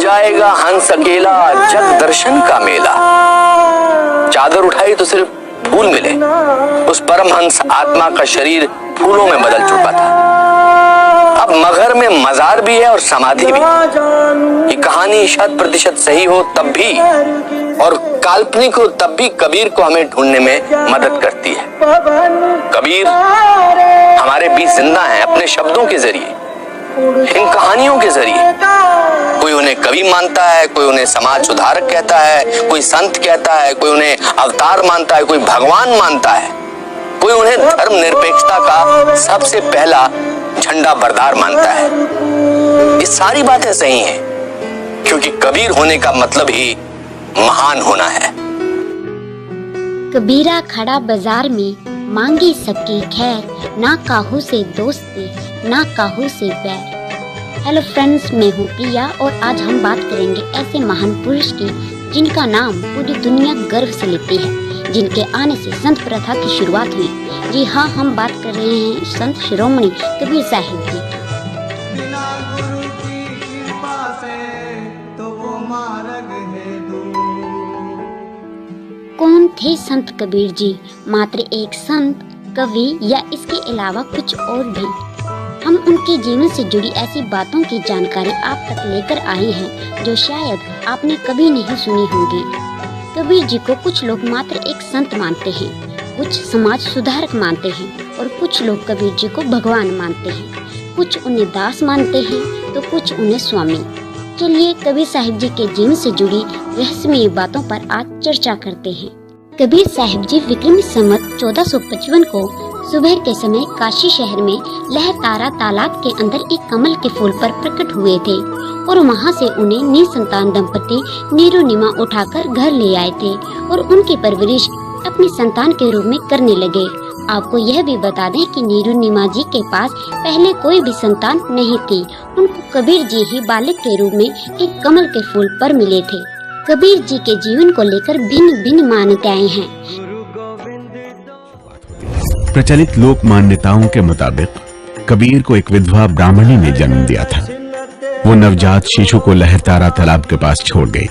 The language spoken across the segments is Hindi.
जाएगा हंस अकेला, जग दर्शन का मेला। चादर उठाई तो सिर्फ फूल मिले, उस परमहंस आत्मा का शरीर फूलों में बदल चुका था। अब मगर में मजार भी है और समाधि भी। ये कहानी 100% सही हो तब भी और काल्पनिक हो तब भी कबीर को हमें ढूंढने में मदद करती है। कबीर हमारे बीच जिंदा है अपने शब्दों के जरिए, इन कहानियों के जरिए। कोई उन्हें कवि मानता है, कोई उन्हें समाज सुधारक कहता है, कोई संत कहता है, कोई उन्हें अवतार मानता है, कोई भगवान मानता है, कोई उन्हें धर्म निरपेक्षता का सबसे पहला झंडा बरदार मानता है। ये सारी बातें सही हैं, क्योंकि कबीर होने का मतलब ही महान होना है। कबीरा खड़ा बाजार में, मांगी सबकी खैर, ना काहू से दोस्ती ना काहू से बैर। हेलो फ्रेंड्स, मैं हूँ प्रिया और आज हम बात करेंगे ऐसे महान पुरुष की जिनका नाम पूरी दुनिया गर्व से लेती है, जिनके आने से संत प्रथा की शुरुआत हुई। जी हाँ, हम बात कर रहे हैं संत शिरोमणि कबीर साहिब की। बिना गुरु की कृपा से तो वो मार्ग है दूर। कौन थे संत कबीर जी? मात्र एक संत, कवि या इसके अलावा कुछ और भी? हम उनके जीवन से जुड़ी ऐसी बातों की जानकारी आप तक लेकर आए हैं जो शायद आपने कभी नहीं सुनी होगी। कबीर जी को कुछ लोग मात्र एक संत मानते हैं, कुछ समाज सुधारक मानते हैं और कुछ लोग कबीर जी को भगवान मानते हैं। कुछ उन्हें दास मानते हैं तो कुछ उन्हें स्वामी। चलिए कबीर साहिब जी के जीवन से जुड़ी रहस्यमय बातों पर आज चर्चा करते हैं। कबीर साहिब जी विक्रमी संवत 1455 को सुबह के समय काशी शहर में लहतारा तालाब के अंदर एक कमल के फूल पर प्रकट हुए थे और वहां से उन्हें निसंतान दंपति नीरू नीमा उठाकर घर ले आए थे और उनकी परवरिश अपनी संतान के रूप में करने लगे। आपको यह भी बता दें कि नीरू नीमा जी के पास पहले कोई भी संतान नहीं थी। उनको कबीर जी ही बालक के रूप में एक कमल के फूल पर मिले थे। कबीर जी के जीवन को लेकर भिन्न भिन्न मान्यताएं हैं। प्रचलित लोक मान्यताओं के मुताबिक कबीर को एक विधवा ब्राह्मणी ने जन्म दिया था। वो नवजात शिशु को लहरतारा तालाब के पास छोड़ गई।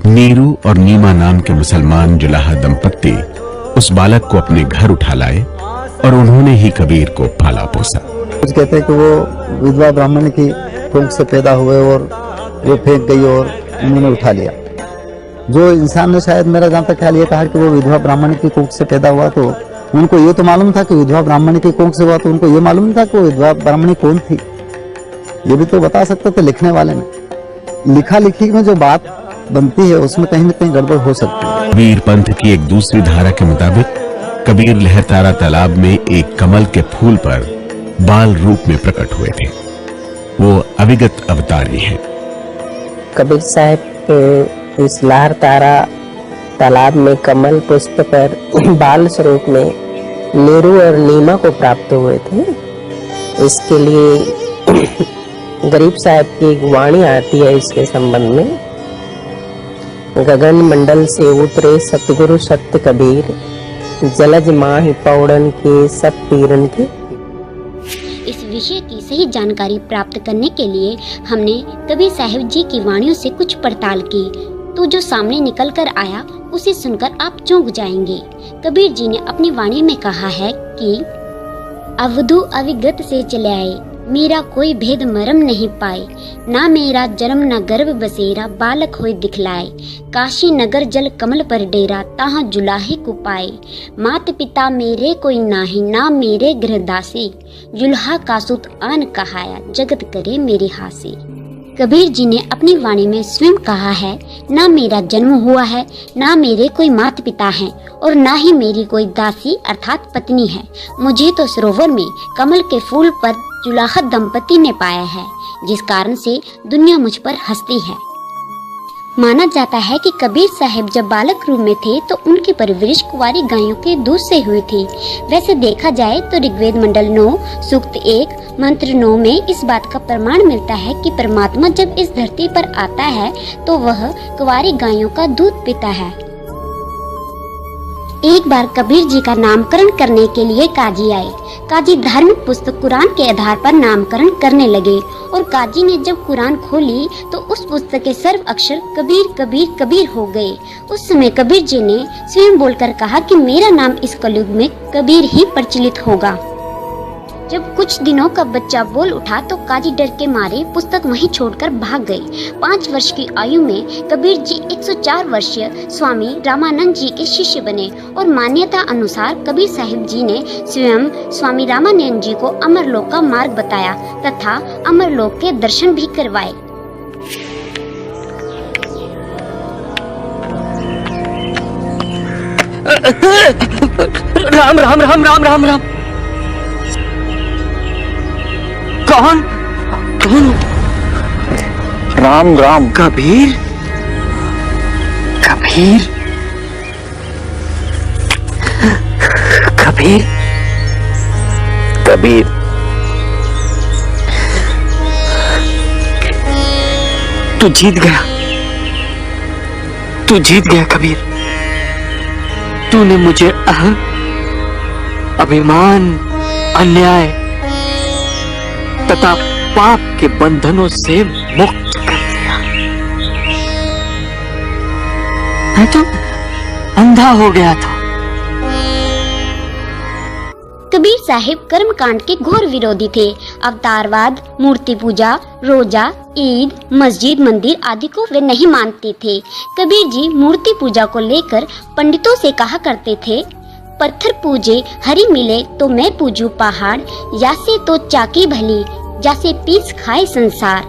नीरू और नीमा नाम के मुसलमान जुलाहा दंपत्ति उस बालक को अपने घर उठा लाए और उन्होंने ही कबीर को पाला पोसा। कुछ कहते हैं कि वो विधवा ब्राह्मण की कोख से पैदा हुए और वो फेंक गई और उन्होंने उठा लिया। जो इंसान ने, शायद मेरा जहाँ तक ख्याल ये कहा कि वो विधवा ब्राह्मण की कोख से पैदा हुआ, तो उनको ये तो मालूम था कि विधवा ब्राह्मण की कोख से हुआ, तो उनको ये मालूम था कि वो विधवा ब्राह्मणी कौन थी। ये भी तो बता सकते थे लिखने वाले ने। लिखा लिखी में जो बात बनती है उसमें कहीं न कहीं गड़बड़ हो सकती है। कबीर पंथ की एक दूसरी धारा के मुताबिक कबीर लहरतारा तालाब में एक कमल के फूल पर बाल रूप में प्रकट हुए थे। वो अविगत अवतारी हैं। कबीर साहब इस लहरतारा तालाब में कमल पुष्प पर बाल स्वरूप में नीरू और नीमा को प्राप्त हुए थे। इसके लिए गरीब साहब की एक वाणी आती है इसके संबंध में। गगन मंडल से उतरे सतगुरु सत्य कबीर, जलज माहि पौड़न के सब पीरन के। इस विषय की सही जानकारी प्राप्त करने के लिए हमने कबीर साहिब जी की वाणियों से कुछ पड़ताल की, तो जो सामने निकल कर आया उसे सुनकर आप चौंक जाएंगे। कबीर जी ने अपनी वाणी में कहा है कि अवधु अविगत से चले आए, मेरा कोई भेद मरम नहीं पाए, ना मेरा जन्म न गर्भ बसेरा, बालक होए दिखलाए, काशी नगर जल कमल पर डेरा, ताहाँ जुलाहे को पाए, मात पिता मेरे कोई नाही, ना मेरे गृहदासी, जुल्हा का सुत आन कहाया, जगत करे मेरे हासी। कबीर जी ने अपनी वाणी में स्वयं कहा है, ना मेरा जन्म हुआ है, ना मेरे कोई माता पिता हैं और ना ही मेरी कोई दासी अर्थात पत्नी है। मुझे तो सरोवर में कमल के फूल पर जुलाहा दंपति ने पाया है, जिस कारण से दुनिया मुझ पर हंसती है। माना जाता है कि कबीर साहिब जब बालक रूप में थे तो उनकी परवरिश कुंवारी गायों के दूध से हुई थी। वैसे देखा जाए तो ऋग्वेद मंडल 9 सूक्त 1 मंत्र 9 में इस बात का प्रमाण मिलता है कि परमात्मा जब इस धरती पर आता है तो वह कुंवारी गायों का दूध पीता है। एक बार कबीर जी का नामकरण करने के लिए काजी आए। काजी धार्मिक पुस्तक कुरान के आधार पर नामकरण करने लगे और काजी ने जब कुरान खोली तो उस पुस्तक के सर्व अक्षर कबीर कबीर कबीर हो गए। उस समय कबीर जी ने स्वयं बोलकर कहा कि मेरा नाम इस कलयुग में कबीर ही प्रचलित होगा। जब कुछ दिनों का बच्चा बोल उठा तो काजी डर के मारे पुस्तक वहीं छोड़कर भाग गए। 5 वर्ष की आयु में कबीर जी 104 वर्षीय स्वामी रामानंद जी के शिष्य बने और मान्यता अनुसार कबीर साहिब जी ने स्वयं स्वामी रामानंद जी को अमरलोक का मार्ग बताया तथा अमरलोक के दर्शन भी करवाए। राम राम राम राम राम राम। कौन कौन? राम राम। कबीर कबीर कबीर कबीर, तू जीत गया, तू जीत गया कबीर। तूने मुझे अहं, अभिमान, अन्याय तथा पाप के बंधनों से मुक्त कर दिया। मैं तो अंधा हो गया था। कबीर साहिब कर्मकांड के घोर विरोधी थे। अवतारवाद, मूर्ति पूजा, रोजा, ईद, मस्जिद, मंदिर आदि को वे नहीं मानते थे। कबीर जी मूर्ति पूजा को लेकर पंडितों से कहा करते थे, पत्थर पूजे हरि मिले तो मैं पूजू पहाड़, यासे तो चाकी भली जैसे पीस खाए संसार।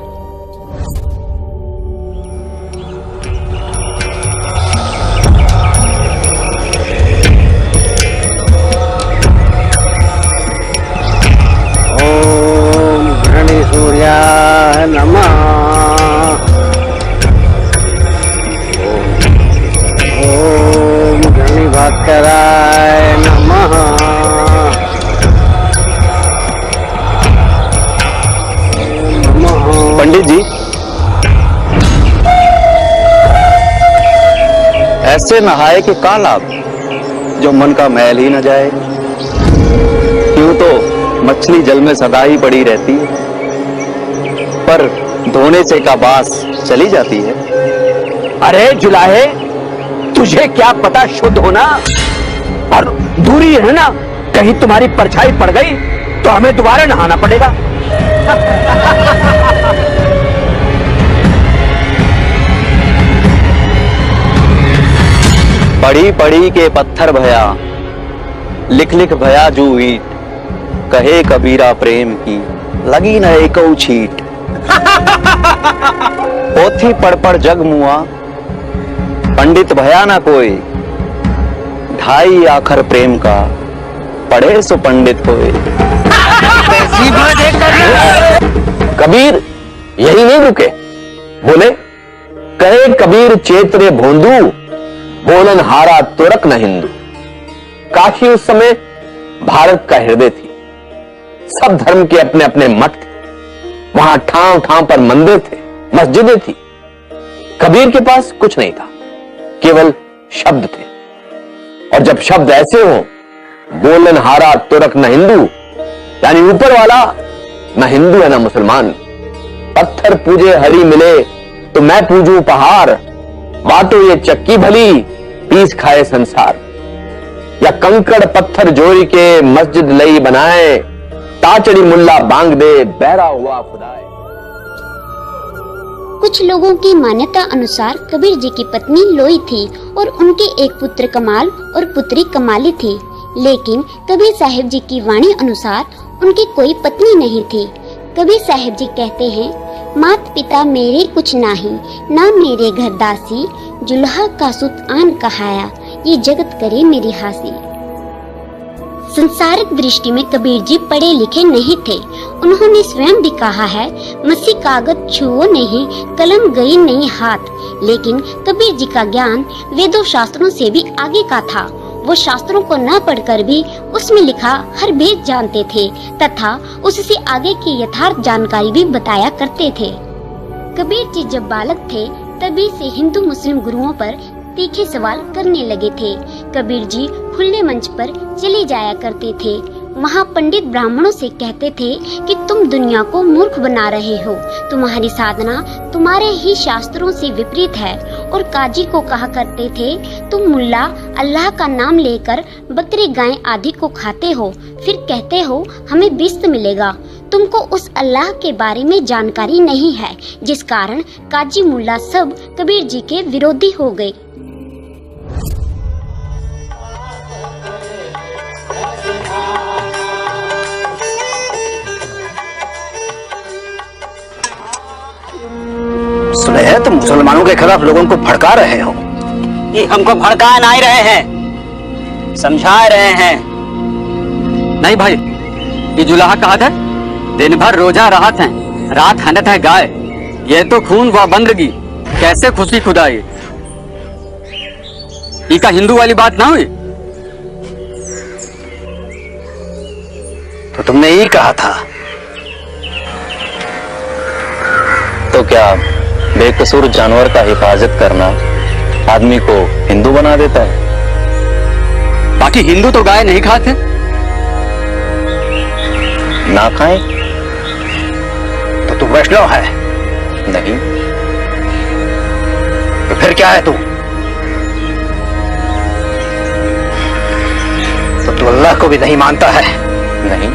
ओम घृणी सूर्याय नमः। ओम घृणी भास्कराय नमः। पंडित जी, ऐसे नहाए कि का लाभ, जो मन का मैल ही न जाए। क्यों तो मछली जल में सदा ही पड़ी रहती है, पर धोने से का बास चली जाती है। अरे जुलाहे, तुझे क्या पता शुद्ध होना और दूरी रहना, कहीं तुम्हारी परछाई पड़ गई तो हमें दोबारा नहाना पड़ेगा। पड़ी पड़ी के पत्थर भया, लिख लिख भया जू ईट, कहे कबीरा प्रेम की लगी न एको छीट। पोथी पढ़ पढ़ जग मुआ, पंडित भया ना कोई, ढाई आखर प्रेम का पढ़े सो पंडित होए। कबीर यही नहीं रुके, बोले कहे कबीर चेतरे भोंदू, बोलन हारा तुरक न हिंदू। काशी उस समय भारत का हृदय थी। सब धर्म के अपने अपने मठ थे। वहां ठाव ठाव पर मंदिर थे, मस्जिदें थी। कबीर के पास कुछ नहीं था, केवल शब्द थे। और जब शब्द ऐसे हो, बोलन हारा तुरक न हिंदू, यानी ऊपर वाला न हिंदू है न मुसलमान। पत्थर पूजे हरि मिले तो मैं पूजू पहाड़, बाटो ये चक्की भली पीस खाए संसार। या कंकड़ पत्थर जोड़ी के मस्जिद लई बनाए, ताचड़ी मुल्ला बांग दे बहरा हुआ खुदाए। कुछ लोगों की मान्यता अनुसार कबीर जी की पत्नी लोई थी और उनके एक पुत्र कमाल और पुत्री कमाली थी। लेकिन कबीर साहिब जी की वाणी अनुसार उनकी कोई पत्नी नहीं थी। कबीर साहिब जी कहते हैं, मात पिता मेरे कुछ नाही, ना मेरे घर दासी, जुल्हा का सुत आन कहाया, ये जगत करे मेरी हासी। संसारिक दृष्टि में कबीर जी पढ़े लिखे नहीं थे। उन्होंने स्वयं भी कहा है, मसी कागज छुओ नहीं, कलम गई नहीं हाथ। लेकिन कबीर जी का ज्ञान वेदों शास्त्रों से भी आगे का था। वो शास्त्रों को न पढ़कर भी उसमें लिखा हर भेद जानते थे तथा उससे आगे की यथार्थ जानकारी भी बताया करते थे। कबीर जी जब बालक थे तभी से हिंदू मुस्लिम गुरुओं पर तीखे सवाल करने लगे थे। कबीर जी खुले मंच पर चले जाया करते थे। महापंडित ब्राह्मणों से कहते थे कि तुम दुनिया को मूर्ख बना रहे हो, तुम्हारी साधना तुम्हारे ही शास्त्रों से विपरीत है। और काजी को कहा करते थे, तुम मुल्ला अल्लाह का नाम लेकर बकरी गाय आदि को खाते हो, फिर कहते हो हमें बिस्त मिलेगा। तुमको उस अल्लाह के बारे में जानकारी नहीं है, जिस कारण काजी मुल्ला सब कबीर जी के विरोधी हो गए। सुने हैं तुम मुसलमानों के खिलाफ लोगों को भड़का रहे हो। ये हमको भड़का नहीं रहे हैं, समझा रहे हैं। नहीं भाई, ये जुलाहा कहा था, दिन भर रोजा राहत है, रात हनत है गाय। ये तो खून व बंदगी, कैसे खुशी खुदाई। ये का हिंदू वाली बात ना हुई। तो तुमने यही कहा था। तो क्या बेकसूर जानवर का हिफाजत करना आदमी को हिंदू बना देता है? बाकी हिंदू तो गाय नहीं खाते। ना खाएं तो तू वैष्णव है? नहीं। तो फिर क्या है तू? तो तू अल्लाह को भी नहीं मानता है? नहीं।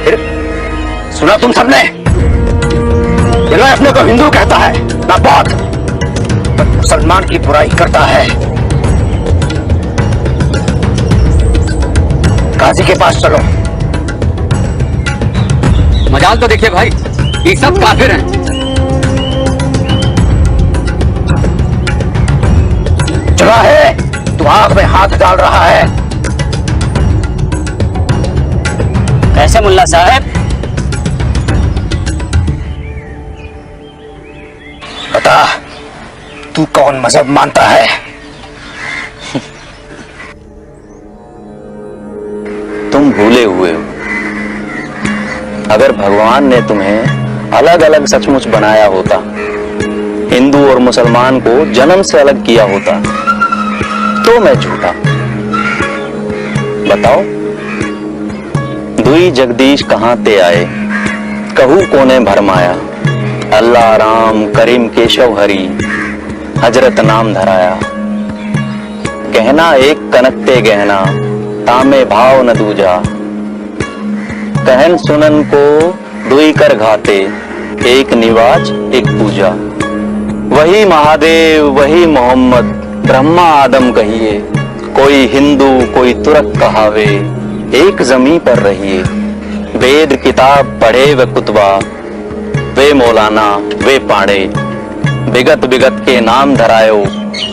फिर सुना तुम सबने, ये ना अपने को हिंदू कहता है ना बौद्ध, पर मुसलमान की बुराई करता है। काजी के पास चलो। मजाल तो देखिए भाई, ये सब काफिर हैं। चला है तू आंख में हाथ डाल रहा है। कैसे मुल्ला साहब? बता, तू कौन मजहब मानता है? तुम भूले हुए हो। अगर भगवान ने तुम्हें अलग अलग सचमुच बनाया होता, हिंदू और मुसलमान को जन्म से अलग किया होता, तो मैं झूठा। बताओ, दुई जगदीश कहां ते आए, कहू कोने भरमाया। अल्लाह राम करीम केशव हरि, हजरत नाम धराया। कहना एक कनकते गहना, तामे भाव न दूजा। कहन सुनन को दुई कर घाते, एक निवाज एक पूजा। वही महादेव वही मोहम्मद, ब्रह्मा आदम कहिए। कोई हिंदू कोई तुरक कहावे, एक जमी पर रहिए। वेद किताब पढ़े व कुतबा, वे मौलाना वे पाड़े। बिगत बिगत के नाम धरायो,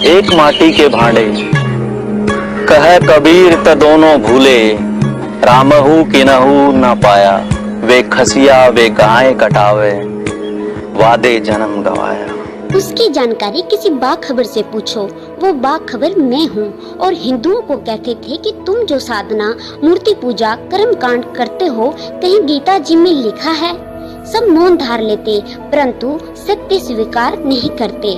एक माटी के भांडे। कह कबीर त दोनों भूले, रामहू किनहू ना पाया। वे खसिया वे गाय कटावे, वादे जन्म गवाया। उसकी जानकारी किसी बाखबर से पूछो, वो बाखबर मैं हूँ। और हिंदुओं को कहते थे कि तुम जो साधना मूर्ति पूजा कर्म कांड करते हो, कहीं गीता जी में लिखा है? सब मौन धार लेते, परंतु सत्य स्वीकार नहीं करते।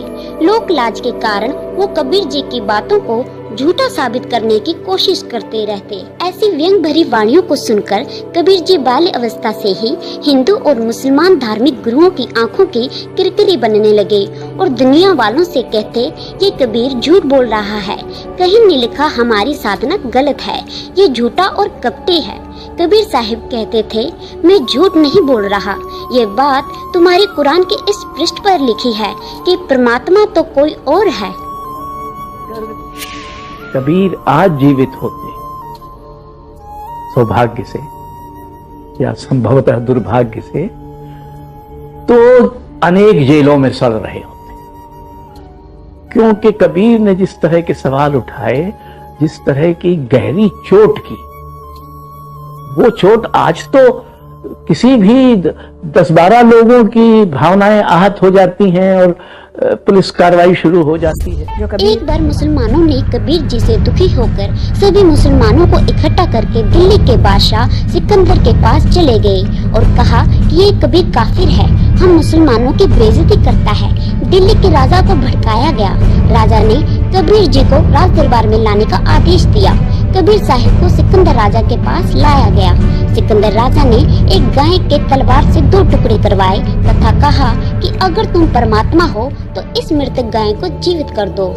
लोक लाज के कारण वो कबीर जी की बातों को झूठा साबित करने की कोशिश करते रहते। ऐसी व्यंग भरी वाणियों को सुनकर कबीर जी बाल्य अवस्था से ही हिंदू और मुसलमान धार्मिक गुरुओं की आंखों की किरकिरी बनने लगे और दुनिया वालों से कहते, ये कबीर झूठ बोल रहा है, कहीं नहीं लिखा हमारी साधना गलत है, ये झूठा और कपटी है। कबीर साहिब कहते थे, मैं झूठ नहीं बोल रहा, ये बात तुम्हारे कुरान के इस पृष्ठ पर लिखी है कि परमात्मा तो कोई और है। कबीर आज जीवित होते सौभाग्य से या संभवतः दुर्भाग्य से, तो अनेक जेलों में सड़ रहे होते, क्योंकि कबीर ने जिस तरह के सवाल उठाए, जिस तरह की गहरी चोट की, वो चोट आज तो किसी भी 10-12 लोगों की भावनाएं आहत हो जाती हैं और पुलिस कार्रवाई शुरू हो जाती है। एक बार मुसलमानों ने कबीर जी से दुखी होकर सभी मुसलमानों को इकट्ठा करके दिल्ली के बादशाह सिकंदर के पास चले गए और कहा कि ये कबीर काफिर है, हम मुसलमानों की बेइज्जती करता है, दिल्ली के राजा को भड़काया गया। राजा ने कबीर जी को राज दरबार में लाने का आदेश दिया। कबीर साहिब को सिकंदर राजा के पास लाया गया। सिकंदर राजा ने एक गाय के तलवार से 2 टुकड़े करवाए तथा कहा कि अगर तुम परमात्मा हो तो इस मृतक गाय को जीवित कर दो।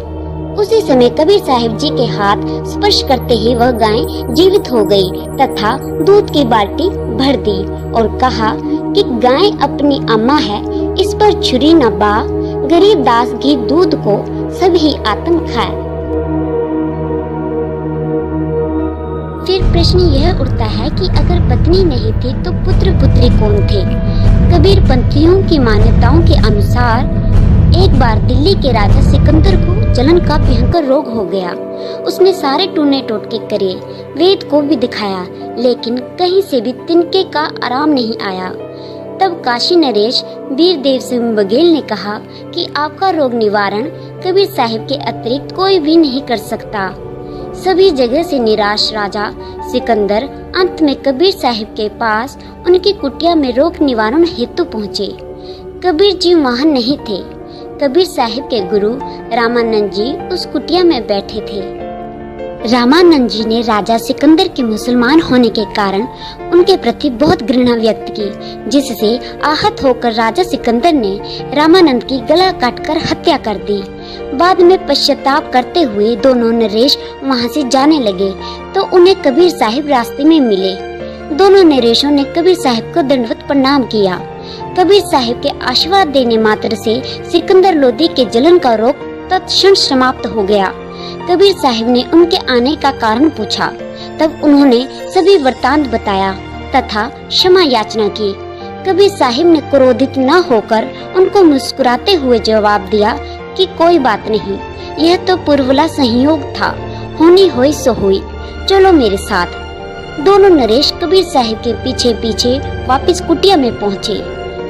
उसी समय कबीर साहिब जी के हाथ स्पर्श करते ही वह गाय जीवित हो गई तथा दूध की बाल्टी भर दी और कहा कि गाय अपनी अम्मा है, इस पर छुरी न बा, गरीब दास घी दूध को सभी आत्म खाए। फिर प्रश्न यह उठता है कि अगर पत्नी नहीं थी तो पुत्र पुत्री कौन थे? कबीर पंथियों की मान्यताओं के अनुसार एक बार दिल्ली के राजा सिकंदर को जलन का भयंकर रोग हो गया। उसने सारे टूने टोटके करे, वेद को भी दिखाया, लेकिन कहीं से भी तिनके का आराम नहीं आया। तब काशी नरेश वीरदेव सिंह बघेल ने कहा कि आपका रोग निवारण कबीर साहिब के अतिरिक्त कोई भी नहीं कर सकता। सभी जगह से निराश राजा सिकंदर अंत में कबीर साहिब के पास उनकी कुटिया में रोग निवारण हेतु पहुँचे। कबीर जी वहाँ नहीं थे। कबीर साहिब के गुरु रामानंद जी उस कुटिया में बैठे थे। रामानंद जी ने राजा सिकंदर के मुसलमान होने के कारण उनके प्रति बहुत घृणा व्यक्त की, जिससे आहत होकर राजा सिकंदर ने रामानंद की गला काटकर हत्या कर दी। बाद में पश्चाताप करते हुए दोनों नरेश वहां से जाने लगे तो उन्हें कबीर साहिब रास्ते में मिले। दोनों नरेशों ने कबीर साहिब को दंडवत प्रणाम किया। कबीर साहिब के आशीर्वाद देने मात्र से सिकंदर लोदी के जलन का रोग तत्क्षण समाप्त हो गया। कबीर साहिब ने उनके आने का कारण पूछा। तब उन्होंने सभी वृत्तांत बताया तथा क्षमा याचना की। कबीर साहिब ने क्रोधित न होकर उनको मुस्कुराते हुए जवाब दिया कि कोई बात नहीं, यह तो पूर्वला संयोग था, होनी हुई सो हुई, चलो मेरे साथ। दोनों नरेश कबीर साहिब के पीछे पीछे वापस कुटिया में पहुँचे।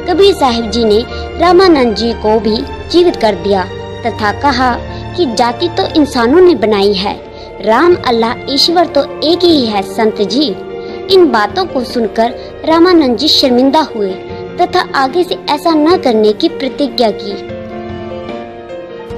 कबीर साहिब जी ने रामानंद जी को भी जीवित कर दिया तथा कहा कि जाति तो इंसानों ने बनाई है, राम अल्लाह ईश्वर तो एक ही है संत जी। इन बातों को सुनकर रामानंद जी शर्मिंदा हुए तथा आगे से ऐसा न करने की प्रतिज्ञा की।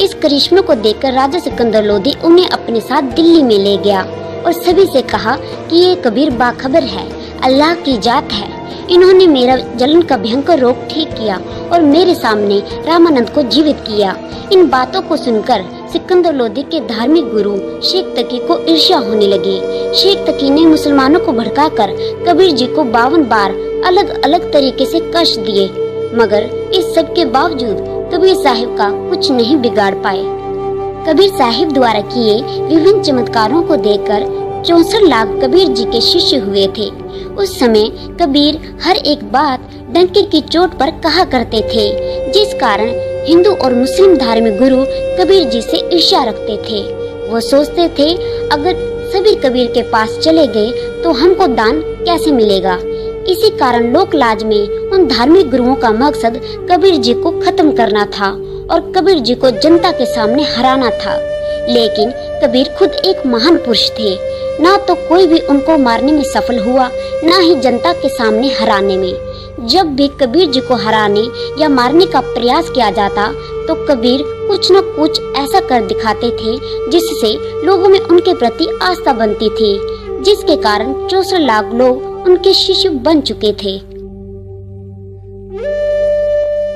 इस करिश्मे को देखकर राजा सिकंदर लोदी उन्हें अपने साथ दिल्ली में ले गया और सभी से कहा कि ये कबीर बाखबर है, अल्लाह की जात है। इन्होंने मेरा जलन का भयंकर रोग ठीक किया और मेरे सामने रामानंद को जीवित किया। इन बातों को सुनकर सिकंदर लोदी के धार्मिक गुरु शेख तकी को ईर्ष्या होने लगी। शेख तकी ने मुसलमानों को भड़काकर कबीर जी को 52 बार अलग अलग तरीके से कष्ट दिए, मगर इस सब के बावजूद कबीर साहिब का कुछ नहीं बिगाड़ पाए। कबीर साहिब द्वारा किए विभिन्न चमत्कारों को देखकर 64 लाख कबीर जी के शिष्य हुए थे। उस समय कबीर हर एक बात डंके की चोट पर कहा करते थे, जिस कारण हिंदू और मुस्लिम धार्मिक गुरु कबीर जी से ईर्ष्या रखते थे। वो सोचते थे अगर सभी कबीर के पास चले गए तो हमको दान कैसे मिलेगा। इसी कारण लोक लाज में उन धार्मिक गुरुओं का मकसद कबीर जी को खत्म करना था और कबीर जी को जनता के सामने हराना था। लेकिन कबीर खुद एक महान पुरुष थे, ना तो कोई भी उनको मारने में सफल हुआ, ना ही जनता के सामने हराने में। जब भी कबीर जी को हराने या मारने का प्रयास किया जाता तो कबीर कुछ न कुछ ऐसा कर दिखाते थे जिससे लोगों में उनके प्रति आस्था बनती थी, जिसके कारण 64 लाख लोग उनके शिष्य बन चुके थे।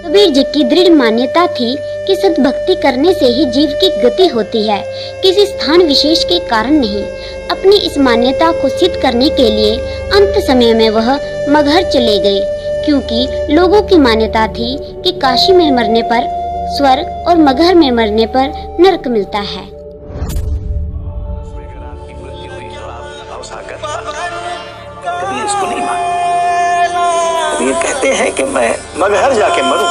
कबीर जी की दृढ़ मान्यता थी कि सद्भक्ति करने से ही जीव की गति होती है, किसी स्थान विशेष के कारण नहीं। अपनी इस मान्यता को सिद्ध करने के लिए अंत समय में वह मगहर चले गए, क्योंकि लोगों की मान्यता थी कि काशी में मरने पर स्वर्ग और मगहर में मरने पर नरक मिलता है। कबीर इसको नहीं मानते। कबीर कहते हैं कि मैं मगहर जाके मरूं,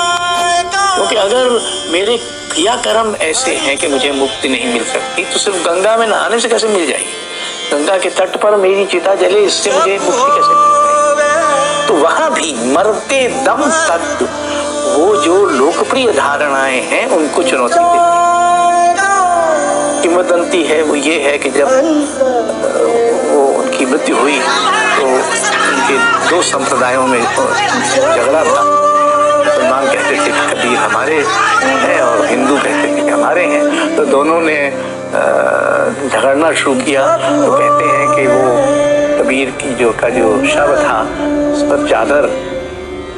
क्योंकि अगर मेरे क्रियाकर्म ऐसे हैं कि मुझे मुक्ति नहीं मिल सकती तो सिर्फ गंगा में नहाने से कैसे मिल जाएगी। गंगा के तट पर मेरी चिता जले, इससे मुझे मुक्ति कैसे मिल जाएगी। तो वहां भी मरते दम तक वो जो लोकप्रिय धारणाएं हैं उनको चुनौती देती है। किंवदंती है वो ये है कि जब वो उनकी मृत्यु हुई तो उनके 2 संप्रदायों में झगड़ा था। मुसलमान कहते थे कि कबीर हमारे हैं और हिंदू कहते थे कि हमारे हैं। तो दोनों ने झगड़ना शुरू किया। तो कहते हैं कि वो कबीर की जो शव था उस पर चादर,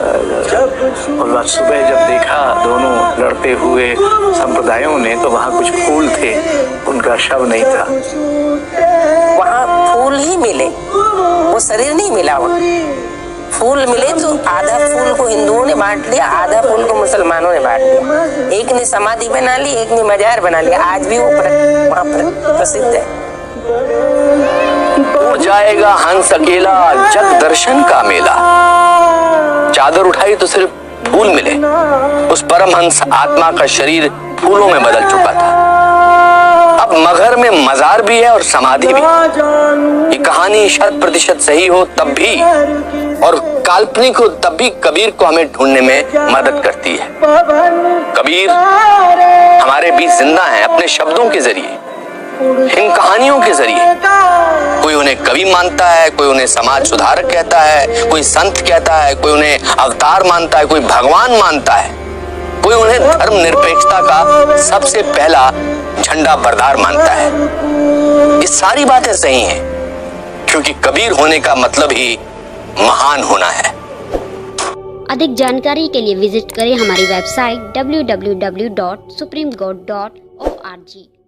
और बाद सुबह जब देखा दोनों लड़ते हुए संप्रदायों ने, तो वहाँ कुछ फूल थे, उनका शव नहीं था। वहाँ फूल ही मिले, वो शरीर नहीं मिला। फूल मिले तो आधा फूल को हिंदुओं ने बांट लिया, आधा फूल को मुसलमानों ने बांट लिया। एक ने समाधि बना ली, एक ने मजार बना लिया। आज भी वो वहाँ पर प्रसिद्ध है। उड़ जाएगा हंस अकेला, जग दर्शन का मेला। चादर उठाई तो सिर्फ फूल मिले, उस परमहंस आत्मा का शरीर फूलों में बदल चुका था। अब मगहर में मजार भी है और समाधि भी। ये कहानी 100% सही हो तब भी, और काल्पनिक हो तब भी कबीर को हमें ढूंढने में मदद करती है। कबीर हमारे बीच जिंदा हैं अपने शब्दों के जरिए, इन कहानियों के जरिए। कोई उन्हें कवि मानता है, कोई उन्हें समाज सुधारक कहता है, कोई संत कहता है, कोई उन्हें अवतार मानता है, कोई भगवान मानता है, कोई उन्हें धर्म निरपेक्षता का सबसे पहला झंडा बरदार मानता है। ये सारी बातें सही हैं, क्योंकि कबीर होने का मतलब ही महान होना है। अधिक जानकारी के लिए विजिट करें हमारी वेबसाइट www.supremegod.org।